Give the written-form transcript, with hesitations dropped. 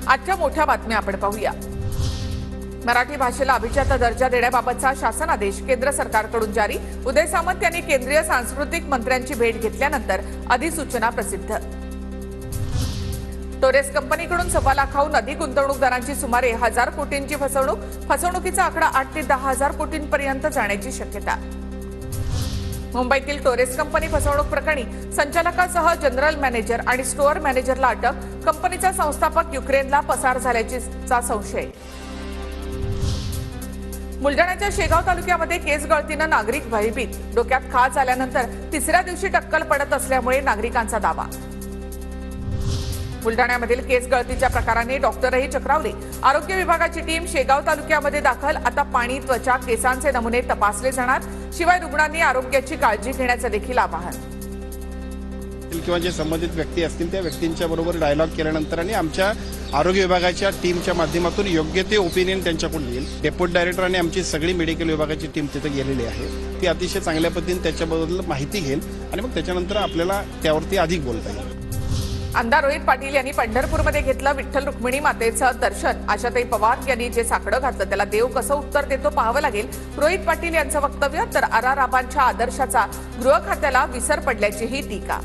आजच्या मोठ्या बातम्या आपण पाहूया। मराठी भाषेला अभिजात दर्जा देण्याबाबतचा शासन आदेश केंद्र सरकारकडून जारी। उदय सामंत यांनी केंद्रीय सांस्कृतिक मंत्र्यांची भेट घेतल्यानंतर अधिसूचना प्रसिद्ध। टोरेस कंपनीकडून 1.25 लाखाहून अधिक गुंतवणूकदारांची सुमारे 1000 कोटींची फसवणूक। फसवणुकीचा आकडा 8 ते 10,000 कोटींपर्यंत जाण्याची शक्यता। मुंबईतील टोरेस कंपनी फसवणूक प्रकरणी संचालकासह जनरल मॅनेजर आणि स्टोअर मॅनेजरला अटक। कंपनीचा संस्थापक युक्रेनला पसार झाल्याचा संशय। बुलढाण्याच्या शेगाव तालुक्यामध्ये केस गळतीनं नागरिक भयभीत। डोक्यात खाज आल्यानंतर तिसऱ्या दिवशी टक्कल पडत असल्यामुळे नागरिकांचा दावा। बुलढाण्यामधील केस गळतीच्या प्रकाराने डॉक्टरही चक्रावले। आरोग्य विभागाची टीम शेगाव तालुक्यामध्ये दाखल। आता पाणी, त्वचा, केसांचे नमुने तपासले जाणार। शिवाय रुग्णांनी आरोग्याची काळजी घेण्याचं देखील आवाहन। किंवा जे संबंधित व्यक्ती असतील त्या व्यक्तींच्या बरोबर डायलॉग केल्यानंतर आणि आमच्या आरोग्य विभागाच्या टीमच्या माध्यमातून योग्य ते ओपिनियन त्यांच्याकडून येईल। डेप्युटी डायरेक्टर आणि आमची सगळी मेडिकल विभागाची टीम तिथे गेलेली आहे। ती अतिशय चांगल्या पद्धतीने त्याच्याबद्दल माहिती घेईल आणि मग त्याच्यानंतर आपल्याला त्यावरती अधिक बोलता येईल। आमदार रोहित पाटील यांनी पंढरपूरमध्ये घेतलं विठ्ठल रुक्मिणी मातेचं दर्शन। आशाताई पवार यांनी जे साकडं घातलं त्याला देव कसं उत्तर देतो पाहावं लागेल। रोहित पाटील यांचं वक्तव्य तर आराराबांच्या आदर्शाचा गृह खात्याला विसर पडल्याचीही टीका।